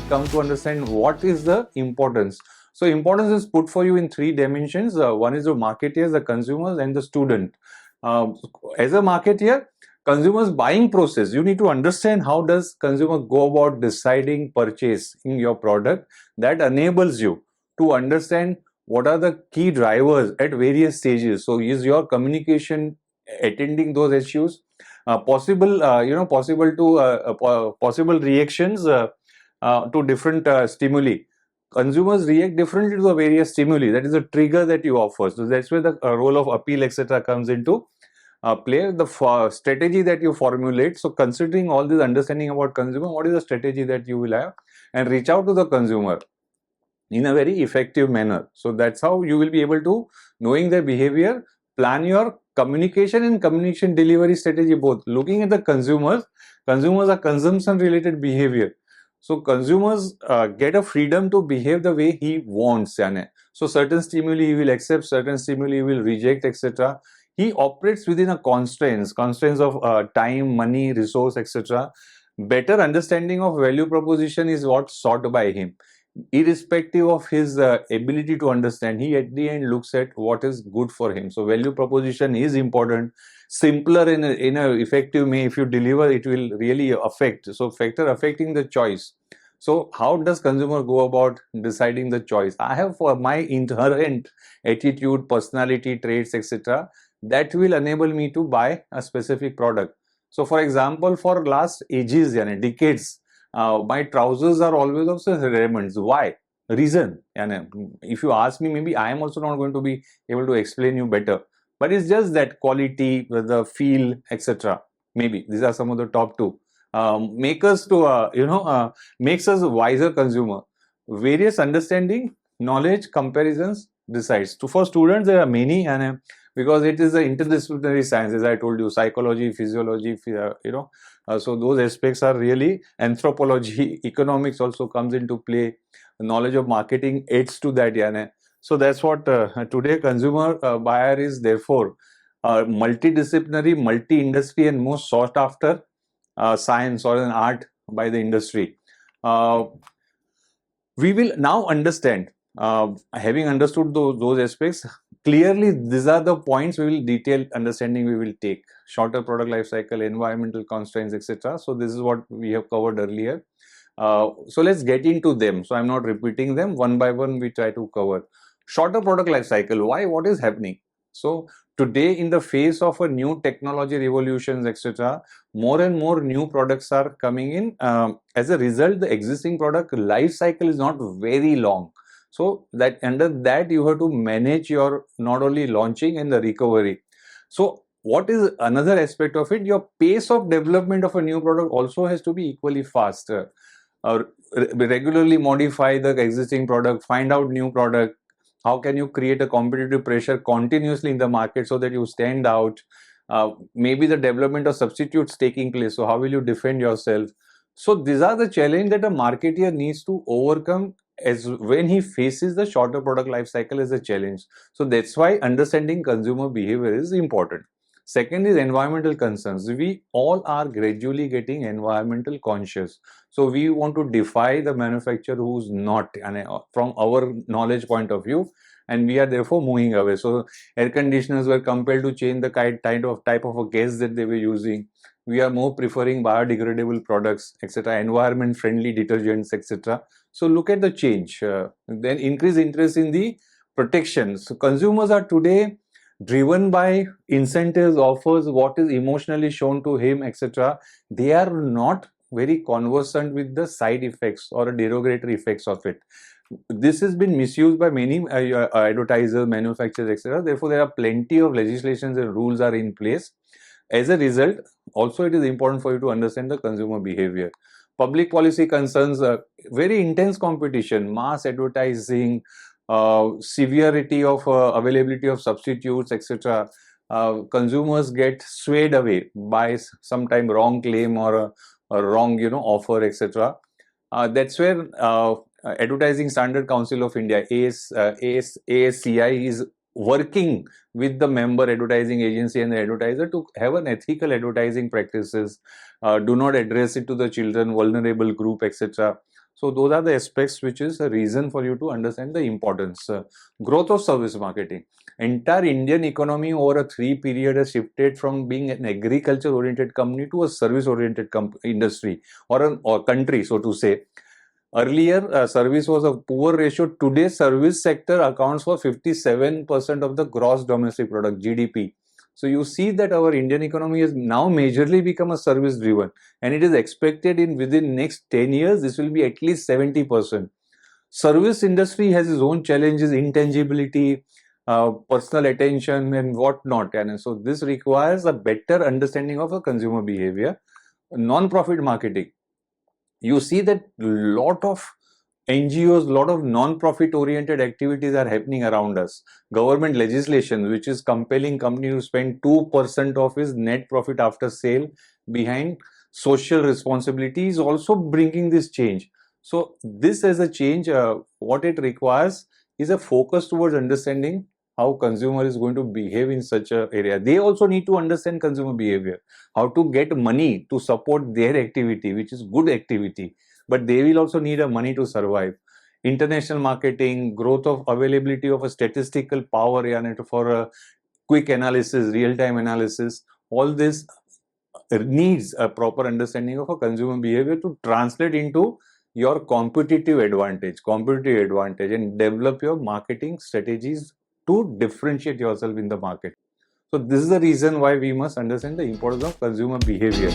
come to understand what is the importance. So importance is put for you in three dimensions. One is the marketeers, the consumers, and the student. As a marketeer, consumers buying process, you need to understand how does consumer go about deciding purchase in your product. That enables you to understand what are the key drivers at various stages. So is your communication attending those issues? Possible reactions to different stimuli. Consumers react differently to the various stimuli. That is a trigger that you offer. So that's where the role of appeal, etc., comes into play. The strategy that you formulate. So considering all this understanding about consumer, what is the strategy that you will have, and reach out to the consumer in a very effective manner. So that's how you will be able to, knowing their behavior, plan your communication and communication delivery strategy both. Looking at the consumers are consumption related behavior. So consumers get a freedom to behave the way he wants. So certain stimuli he will accept, certain stimuli he will reject, etc. He operates within a constraints of time, money, resource, etc. Better understanding of value proposition is what's sought by him. Irrespective of his ability to understand, he at the end looks at what is good for him. So value proposition is important. Simpler in a effective way, if you deliver, it will really affect. So factor affecting the choice. So how does consumer go about deciding the choice? I have for my inherent attitude, personality traits, etc., that will enable me to buy a specific product. So for example, for last ages, decades, my trousers are always of Raymond's. Why? Reason. If you ask me, maybe I am also not going to be able to explain you better. But it's just that quality, the feel, etc. Maybe these are some of the top two. Makes us a wiser consumer. Various understanding, knowledge, comparisons decides. So for students, there are many, and because it is an interdisciplinary science, as I told you, psychology, physiology, so those aspects are really anthropology, economics also comes into play. Knowledge of marketing aids to that. So that's what today consumer buyer is therefore multidisciplinary, multi-industry, and most sought after science or an art by the industry. We will now understand, having understood those aspects, clearly these are the points we will detailed understanding we will take. Shorter product life cycle, environmental constraints, etc. So this is what we have covered earlier. So let's get into them. So I'm not repeating them. One by one we try to cover. Shorter product life cycle. Why? What is happening? So today, in the face of a new technology revolutions, etc., more and more new products are coming in. As a result, the existing product life cycle is not very long. So that under that you have to manage your not only launching and the recovery. So what is another aspect of it? Your pace of development of a new product also has to be equally fast. Regularly modify the existing product, find out new product. How can you create a competitive pressure continuously in the market so that you stand out? Maybe the development of substitutes taking place. So how will you defend yourself? So these are the challenge that a marketeer needs to overcome as when he faces the shorter product life cycle as a challenge. So that's why understanding consumer behavior is important. Second is environmental concerns. We all are gradually getting environmental conscious. So we want to defy the manufacturer who's not, and from our knowledge point of view, and we are therefore moving away. So air conditioners were compelled to change the type of a gas that they were using. We are more preferring biodegradable products, etc., environment friendly detergents, etc. So look at the change. Then increase interest in the protection. So consumers are today driven by incentives, offers, what is emotionally shown to him, etc. They are not very conversant with the side effects or derogatory effects of it. This has been misused by many advertisers, manufacturers, etc. Therefore, there are plenty of legislations and rules are in place. As a result, also it is important for you to understand the consumer behavior. Public policy concerns, very intense competition, mass advertising, severity of availability of substitutes, etc. Consumers get swayed away by sometime wrong claim or a wrong offer, etc. That's where Advertising Standard Council of India, ASCI, is working with the member advertising agency and the advertiser to have an ethical advertising practices. Do not address it to the children, vulnerable group, etc. So those are the aspects which is a reason for you to understand the importance. Growth of service marketing. Entire Indian economy over a 3 period has shifted from being an agriculture oriented company to a service oriented industry or country, so to say. Earlier, service was a poor ratio. Today, service sector accounts for 57% of the gross domestic product, GDP. So you see that our Indian economy has now majorly become a service driven, and it is expected in within next 10 years, this will be at least 70%. Service industry has its own challenges, intangibility, personal attention and whatnot. And so this requires a better understanding of a consumer behavior. Non-profit marketing. You see that lot of NGOs, lot of non-profit oriented activities are happening around us. Government legislation, which is compelling company to spend 2% of its net profit after sale behind social responsibility, is also bringing this change. So this as a change, what it requires is a focus towards understanding how consumer is going to behave in such a area. They also need to understand consumer behavior, how to get money to support their activity, which is good activity, but they will also need a money to survive. International marketing, growth of availability of a statistical power for a quick analysis, real-time analysis, all this needs a proper understanding of a consumer behavior to translate into your competitive advantage and develop your marketing strategies to differentiate yourself in the market. So this is the reason why we must understand the importance of consumer behavior.